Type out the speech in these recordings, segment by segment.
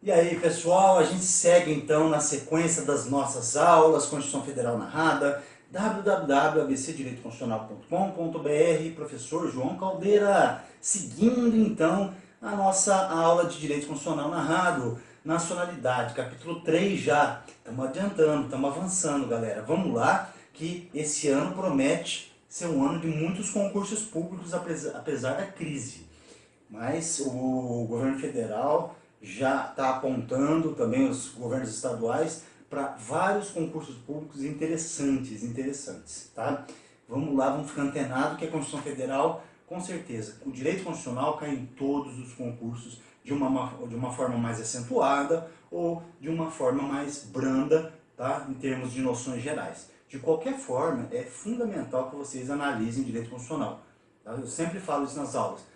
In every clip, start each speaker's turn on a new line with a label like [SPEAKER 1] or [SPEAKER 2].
[SPEAKER 1] E aí, pessoal, a gente segue então na sequência das nossas aulas, Constituição Federal Narrada, www.abcdireitoconstitucional.com.br, professor João Caldeira, seguindo então a nossa aula de Direito Constitucional Narrado, Nacionalidade, capítulo 3 já. Estamos adiantando, estamos avançando, galera. Vamos lá, que esse ano promete ser um ano de muitos concursos públicos, apesar da crise. Mas o governo federal já está apontando, também os governos estaduais, para vários concursos públicos interessantes, tá? Vamos lá, vamos ficar antenados que a Constituição Federal, com certeza, o direito constitucional cai em todos os concursos de uma forma mais acentuada ou de uma forma mais branda, tá? Em termos de noções gerais. De qualquer forma, é fundamental que vocês analisem direito constitucional. Tá? Eu sempre falo isso nas aulas.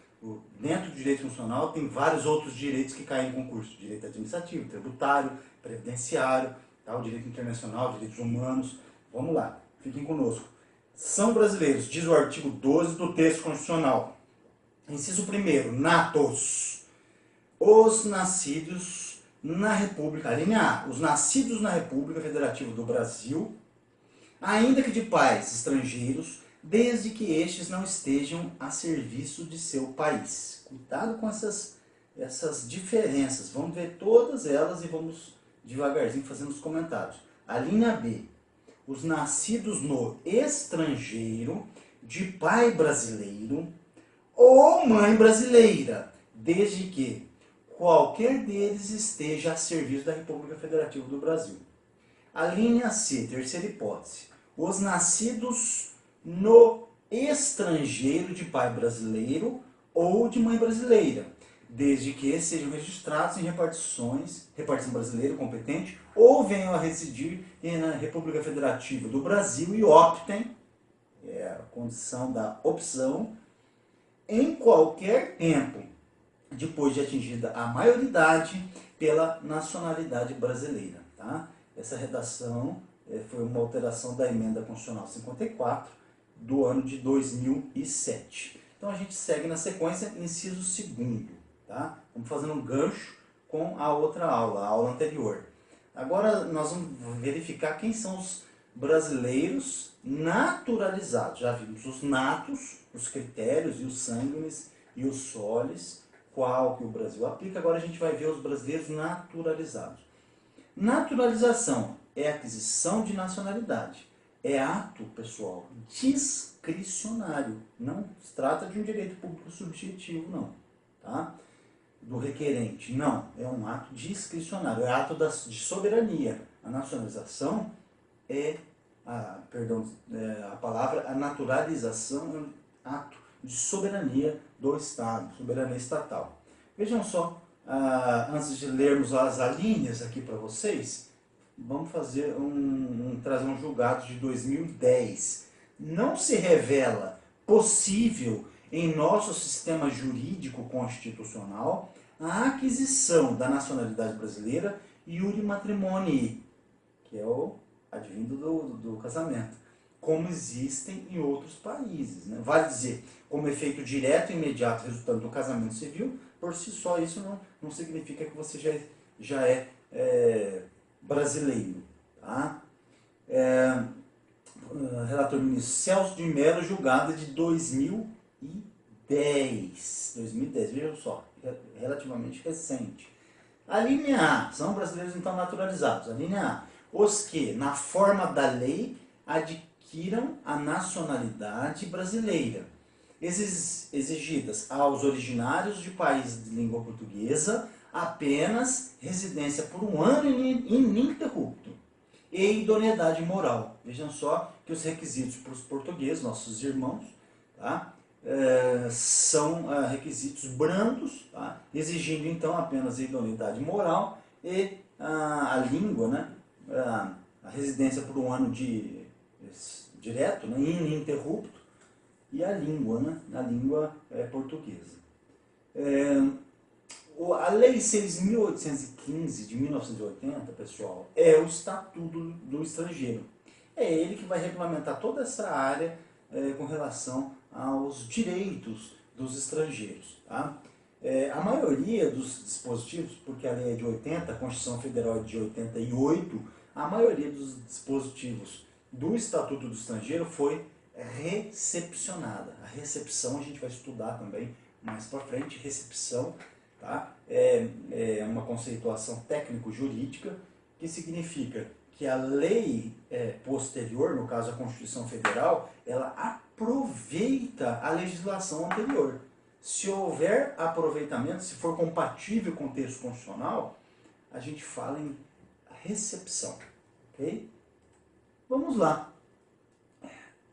[SPEAKER 1] Dentro do direito constitucional tem vários outros direitos que caem em concurso. Direito administrativo, tributário, previdenciário, tá? O direito internacional, direitos humanos. Vamos lá, fiquem conosco. São brasileiros, diz o artigo 12 do texto constitucional. Inciso 1º, natos. Os nascidos na República, linha A, os nascidos na República Federativa do Brasil, ainda que de pais estrangeiros, desde que estes não estejam a serviço de seu país. Cuidado com essas diferenças. Vamos ver todas elas e vamos devagarzinho fazendo os comentários. A linha B. Os nascidos no estrangeiro, de pai brasileiro ou mãe brasileira, desde que qualquer deles esteja a serviço da República Federativa do Brasil. A linha C, terceira hipótese. Os nascidos no estrangeiro de pai brasileiro ou de mãe brasileira, desde que sejam registrados em repartição brasileira competente ou venham a residir na República Federativa do Brasil e optem, é a condição da opção, em qualquer tempo, depois de atingida a maioridade, pela nacionalidade brasileira. Tá? Essa redação foi uma alteração da Emenda Constitucional 54, do ano de 2007. Então a gente segue na sequência, inciso 2º, tá? Vamos fazendo um gancho com a outra aula, a aula anterior. Agora nós vamos verificar quem são os brasileiros naturalizados. Já vimos os natos, os critérios e os sanguinis e os solis, qual que o Brasil aplica. Agora a gente vai ver os brasileiros naturalizados. Naturalização é aquisição de nacionalidade. É ato, pessoal, discricionário. Não se trata de um direito público subjetivo, não. Tá? Do requerente. Não, é um ato discricionário. É ato de soberania. A nacionalização a naturalização é um ato de soberania do Estado, soberania estatal. Vejam só, antes de lermos as alíneas aqui para vocês, vamos fazer trazer um julgado de 2010. Não se revela possível em nosso sistema jurídico constitucional a aquisição da nacionalidade brasileira iure matrimoni, que é o advindo do casamento, como existem em outros países. Né? Vale dizer, como efeito direto e imediato resultante do casamento civil, por si só isso não significa que você já é brasileiro. Tá? Relator ministro Celso de Mello, julgada de 2010. 2010, vejam só, relativamente recente. A linha A, são brasileiros então naturalizados. A linha A, os que, na forma da lei, adquiram a nacionalidade brasileira, exigidas aos originários de países de língua portuguesa apenas residência por um ano ininterrupto e idoneidade moral. Vejam só que os requisitos para os portugueses, nossos irmãos, tá? São requisitos brandos, tá? Exigindo então apenas a idoneidade moral e a língua, né? A residência por um ano direto, né? Ininterrupto, e a língua, né? A língua portuguesa. A Lei 6.815 de 1980, pessoal, é o Estatuto do Estrangeiro. É ele que vai regulamentar toda essa área com relação aos direitos dos estrangeiros. Tá? A maioria dos dispositivos, porque a lei é de 80, a Constituição Federal é de 88, a maioria dos dispositivos do Estatuto do Estrangeiro foi recepcionada. A recepção a gente vai estudar também mais para frente, recepção, tá? É uma conceituação técnico-jurídica que significa que a lei posterior, no caso a Constituição Federal, ela aproveita a legislação anterior. Se houver aproveitamento, se for compatível com o texto constitucional, a gente fala em recepção, ok? Vamos lá.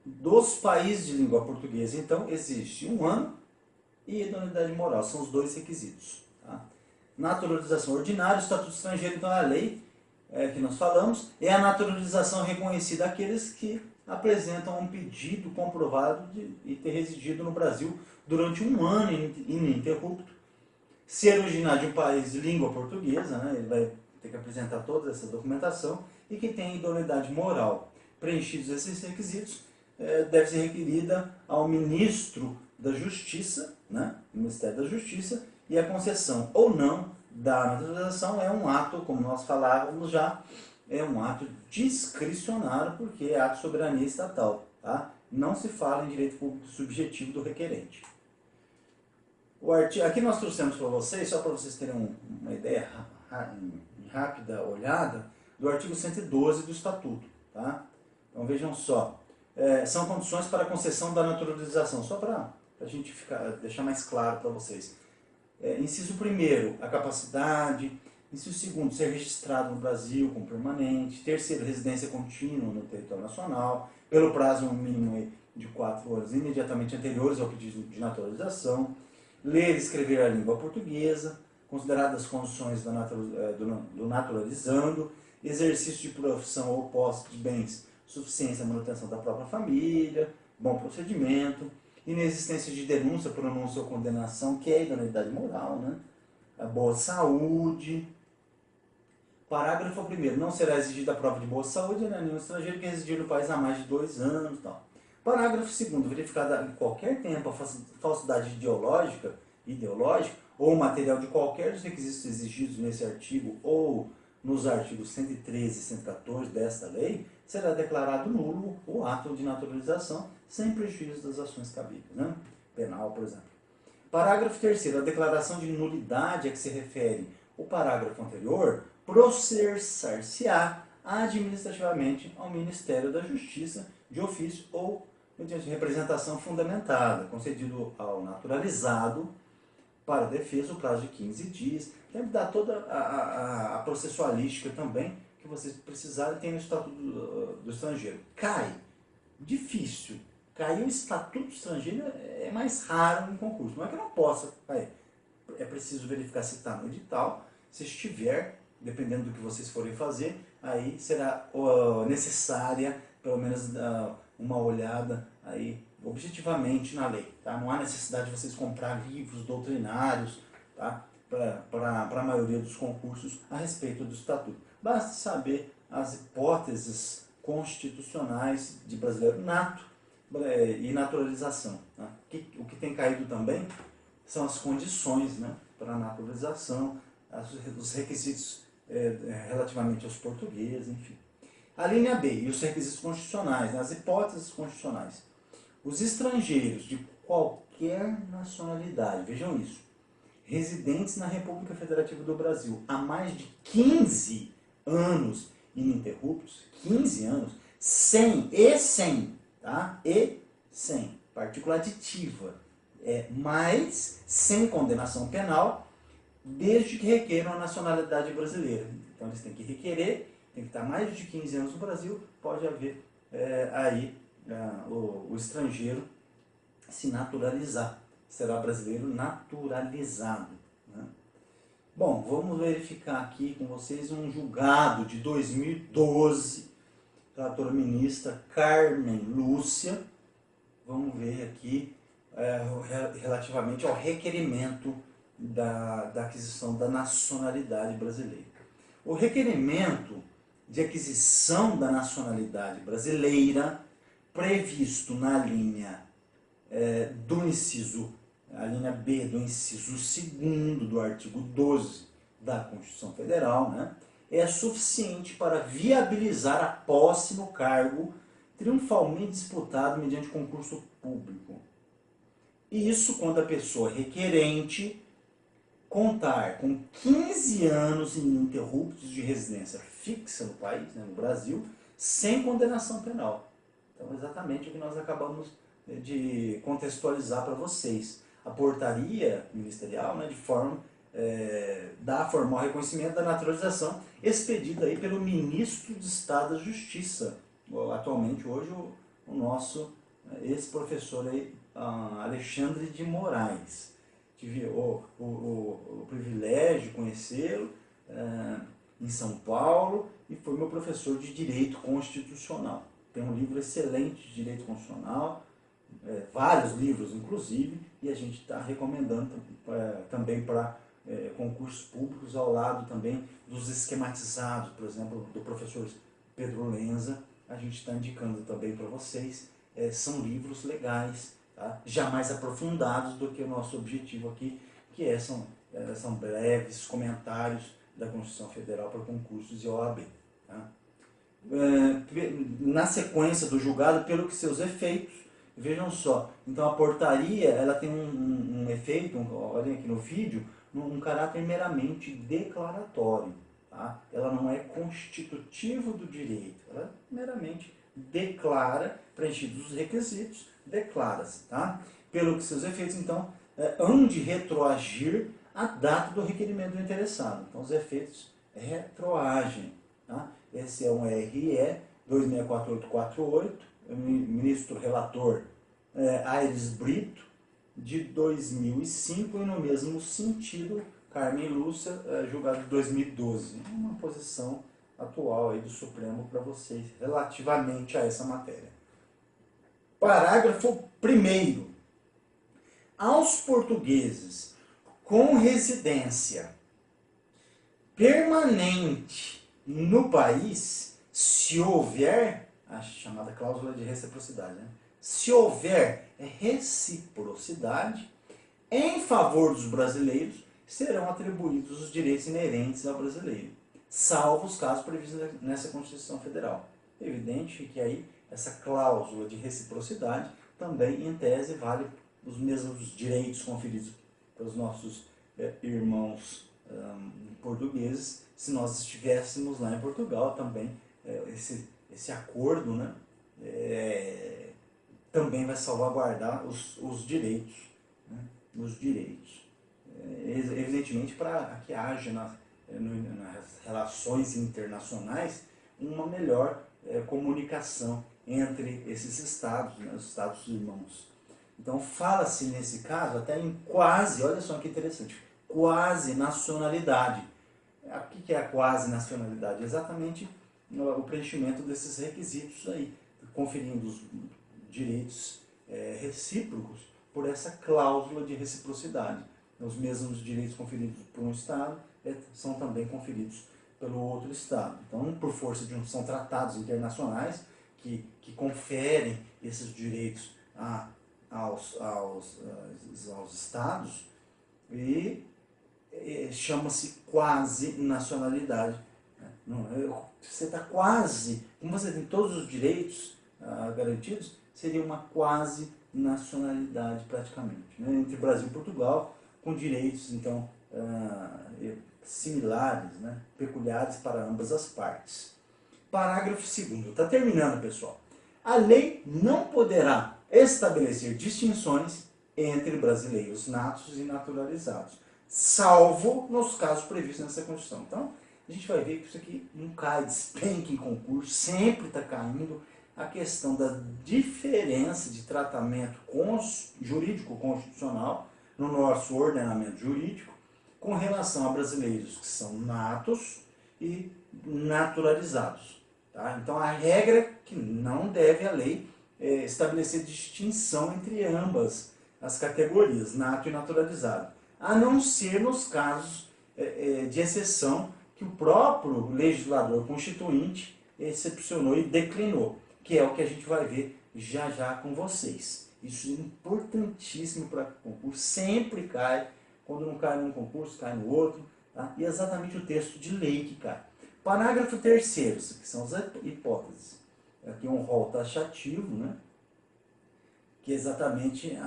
[SPEAKER 1] Dos países de língua portuguesa, então, existe 1 ano e idoneidade moral, são os 2 requisitos. Tá? Naturalização ordinária, Estatuto Estrangeiro, então, é a lei que nós falamos, é a naturalização reconhecida àqueles que apresentam um pedido comprovado de ter residido no Brasil durante 1 ano ininterrupto, ser originário de um país de língua portuguesa, né, ele vai ter que apresentar toda essa documentação, e que tem idoneidade moral. Preenchidos esses requisitos, deve ser requerida ao Ministro da Justiça, né, Ministério da Justiça, e a concessão ou não da naturalização é um ato, como nós falávamos já, é um ato discricionário, porque é ato de soberania estatal. Tá? Não se fala em direito público subjetivo do requerente. Aqui nós trouxemos para vocês, só para vocês terem uma ideia rápida olhada, do artigo 112 do Estatuto. Tá? Então vejam só, são condições para a concessão da naturalização, só para a gente deixar mais claro para vocês. Inciso 1º, a capacidade. Inciso 2º, ser registrado no Brasil como permanente. 3º, residência contínua no território nacional, pelo prazo mínimo de 4 anos imediatamente anteriores ao pedido de naturalização. Ler e escrever a língua portuguesa, consideradas as condições do naturalizando. Exercício de profissão ou posse de bens, suficiência à manutenção da própria família, bom procedimento, inexistência de denúncia, pronúncia ou condenação, que é a idoneidade moral, né? A boa saúde. Parágrafo 1º, não será exigida a prova de boa saúde a nenhum estrangeiro que residir no país há mais de 2 anos. Tal. Parágrafo 2º, verificada em qualquer tempo a falsidade ideológica ou material de qualquer dos requisitos exigidos nesse artigo ou nos artigos 113 e 114 desta lei, será declarado nulo o ato de naturalização sem prejuízo das ações cabíveis, né? Penal, por exemplo. Parágrafo 3º, a declaração de nulidade a que se refere o parágrafo anterior processar-se-á administrativamente ao Ministério da Justiça de ofício ou mediante representação fundamentada, concedido ao naturalizado para defesa o prazo de 15 dias. Tem que dar toda a processualística também que vocês precisarem, tem no Estatuto do Estrangeiro. Cai, difícil. Cair o Estatuto Estrangeiro é mais raro em concurso. Não é que não possa cair. É preciso verificar se está no edital. Se estiver, dependendo do que vocês forem fazer, aí será necessária, pelo menos, uma olhada aí objetivamente na lei. Tá? Não há necessidade de vocês comprar livros doutrinários, tá? Para a maioria dos concursos a respeito do Estatuto. Basta saber as hipóteses constitucionais de brasileiro nato e naturalização. Né? O que tem caído também são as condições, né, para a naturalização, os requisitos relativamente aos portugueses, enfim. A linha B, e os requisitos constitucionais, né, as hipóteses constitucionais. Os estrangeiros de qualquer nacionalidade, vejam isso, residentes na República Federativa do Brasil há mais de 15 anos ininterruptos, 15 anos, sem, tá? E sem, partícula aditiva, mas sem condenação penal, desde que requeram a nacionalidade brasileira. Então eles têm que requerer, tem que estar mais de 15 anos no Brasil, pode haver o estrangeiro se naturalizar, será brasileiro naturalizado. Né? Bom, vamos verificar aqui com vocês um julgado de 2012, relatora ministra Carmen Lúcia. Vamos ver aqui relativamente ao requerimento da aquisição da nacionalidade brasileira. O requerimento de aquisição da nacionalidade brasileira, previsto na linha do inciso a linha B do inciso 2º do artigo 12 da Constituição Federal, né, é suficiente para viabilizar a posse no cargo triunfalmente disputado mediante concurso público. E isso quando a pessoa requerente contar com 15 anos ininterruptos de residência fixa no país, né, no Brasil, sem condenação penal. Então, exatamente o que nós acabamos de contextualizar para vocês. A portaria ministerial, né, de forma dá formal reconhecimento da naturalização, expedida aí pelo ministro de Estado da Justiça, atualmente hoje o nosso ex-professor aí, Alexandre de Moraes. Tive o privilégio de conhecê-lo em São Paulo e foi meu professor de Direito Constitucional. Tem um livro excelente de Direito Constitucional, vários livros inclusive, e a gente está recomendando também para concursos públicos, ao lado também dos esquematizados, por exemplo, do professor Pedro Lenza, a gente está indicando também para vocês. São livros legais, tá? Já mais aprofundados do que o nosso objetivo aqui, que são breves comentários da Constituição Federal para concursos e OAB. Tá? Na sequência do julgado, pelo que seus efeitos, vejam só, então a portaria ela tem um efeito, olhem aqui no vídeo, um caráter meramente declaratório. Tá? Ela não é constitutivo do direito, ela meramente declara, preenchidos os requisitos, declara-se. Tá? Pelo que seus efeitos, então, hão de retroagir a data do requerimento do interessado. Então, os efeitos retroagem. Tá? Esse é um RE 264848, ministro relator Aires Brito, de 2005, e no mesmo sentido, Carmen Lúcia, julgado de 2012. Uma posição atual aí do Supremo para vocês, relativamente a essa matéria. Parágrafo 1º. Aos portugueses com residência permanente no país, se houver, a chamada cláusula de reciprocidade, né? Se houver reciprocidade, em favor dos brasileiros, serão atribuídos os direitos inerentes ao brasileiro, salvo os casos previstos nessa Constituição Federal. É evidente que aí essa cláusula de reciprocidade também, em tese, vale os mesmos direitos conferidos pelos nossos irmãos portugueses, se nós estivéssemos lá em Portugal também. Esse acordo, né, também vai salvaguardar os direitos. Né, os direitos. Evidentemente, para que haja nas relações internacionais uma melhor comunicação entre esses estados, né, os estados irmãos. Então, fala-se nesse caso até em quase, olha só que interessante, quase nacionalidade. O que é a quase nacionalidade? Exatamente o preenchimento desses requisitos aí, conferindo os direitos recíprocos por essa cláusula de reciprocidade. Os mesmos direitos conferidos por um Estado são também conferidos pelo outro Estado. Então, por força de são tratados internacionais que conferem esses direitos aos Estados, e chama-se quase nacionalidade. Você está quase, como você tem todos os direitos garantidos, seria uma quase nacionalidade praticamente, né? Entre Brasil e Portugal, com direitos então similares, né? Peculiares para ambas as partes. Parágrafo 2º, está terminando, pessoal. A lei não poderá estabelecer distinções entre brasileiros natos e naturalizados, salvo nos casos previstos nessa Constituição. Então, a gente vai ver que isso aqui não cai, despenca em concurso, sempre está caindo a questão da diferença de tratamento jurídico constitucional no nosso ordenamento jurídico com relação a brasileiros que são natos e naturalizados. Tá? Então, a regra é que não deve a lei estabelecer distinção entre ambas as categorias, nato e naturalizado, a não ser nos casos de exceção que o próprio legislador constituinte excepcionou e declinou, que é o que a gente vai ver já já com vocês. Isso é importantíssimo para concurso, sempre cai, quando não cai num concurso, cai no outro, tá? E é exatamente o texto de lei que cai. Parágrafo 3º, que são as hipóteses. Aqui é um rol taxativo, né? Que é exatamente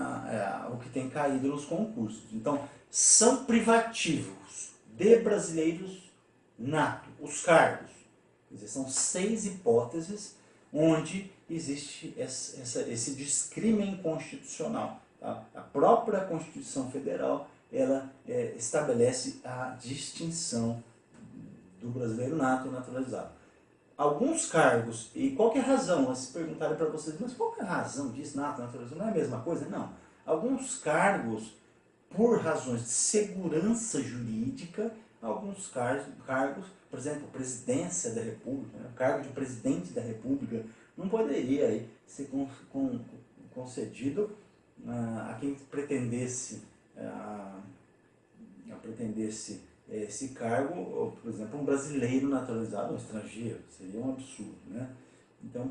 [SPEAKER 1] o que tem caído nos concursos. Então, são privativos de brasileiros nato, os cargos. Quer dizer, são 6 hipóteses onde existe esse descrime inconstitucional. Tá? A própria Constituição Federal ela estabelece a distinção do brasileiro nato e naturalizado. Alguns cargos, e qual que é a razão? Se perguntarem para vocês, mas qual que é a razão disso, nato, naturalizado? Não é a mesma coisa? Não. Alguns cargos, por razões de segurança jurídica, alguns cargos, por exemplo, presidência da República, né? O cargo de presidente da República, não poderia aí ser concedido a quem pretendesse esse cargo, ou, por exemplo, um brasileiro naturalizado, um estrangeiro, seria um absurdo, né? Então,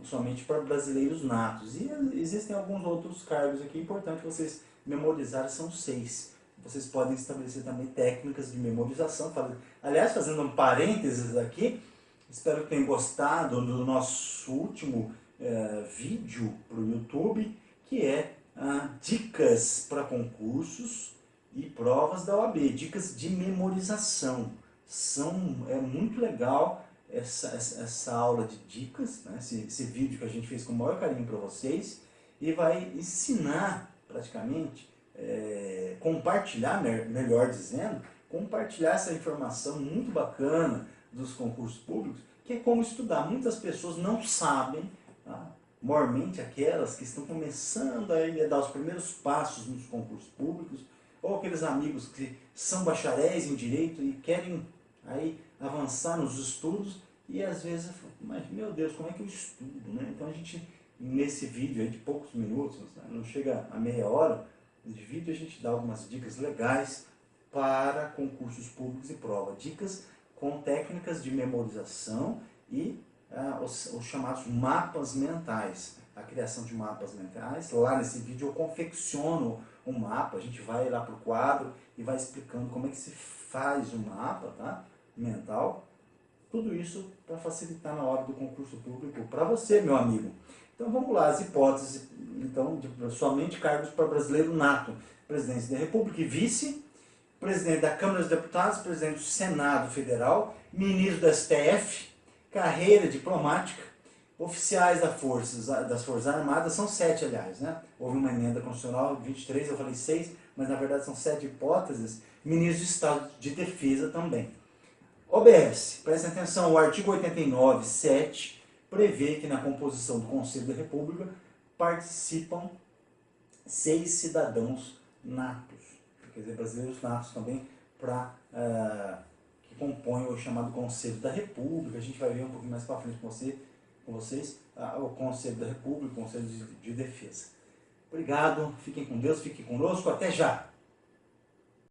[SPEAKER 1] somente para brasileiros natos. E existem alguns outros cargos aqui, importante vocês memorizarem, são 6. Vocês podem estabelecer também técnicas de memorização. Aliás, fazendo um parênteses aqui, espero que tenham gostado do nosso último vídeo para o YouTube, que é dicas para concursos e provas da OAB, dicas de memorização. É muito legal essa aula de dicas, né? esse vídeo que a gente fez com o maior carinho para vocês, e vai ensinar praticamente, compartilhar, melhor dizendo, compartilhar essa informação muito bacana dos concursos públicos, que é como estudar. Muitas pessoas não sabem, tá? Mormente aquelas que estão começando a dar os primeiros passos nos concursos públicos, ou aqueles amigos que são bacharéis em direito e querem aí avançar nos estudos, e às vezes, mas meu Deus, como é que eu estudo, né? Então a gente, nesse vídeo aí de poucos minutos, né? Não chega a meia hora de vídeo, a gente dá algumas dicas legais para concursos públicos e prova. Dicas com técnicas de memorização e os chamados mapas mentais. A criação de mapas mentais. Lá nesse vídeo eu confecciono um mapa, a gente vai lá para o quadro e vai explicando como é que se faz o mapa, tá? Mental. Tudo isso para facilitar na hora do concurso público para você, meu amigo. Então vamos lá, as hipóteses então, somente cargos para brasileiro nato. Presidente da República e vice, presidente da Câmara dos Deputados, presidente do Senado Federal, ministro do STF, carreira diplomática, oficiais das Forças Armadas, são 7, aliás, né? Houve uma emenda constitucional, 23, eu falei 6, mas na verdade são 7 hipóteses. Ministro de Estado de Defesa também. OBS, prestem atenção, o artigo 89, 7, prevê que na composição do Conselho da República participam 6 cidadãos natos, quer dizer, brasileiros natos também, que compõem o chamado Conselho da República. A gente vai ver um pouquinho mais para frente com vocês, o Conselho da República, o Conselho de Defesa. Obrigado, fiquem com Deus, fiquem conosco, até já!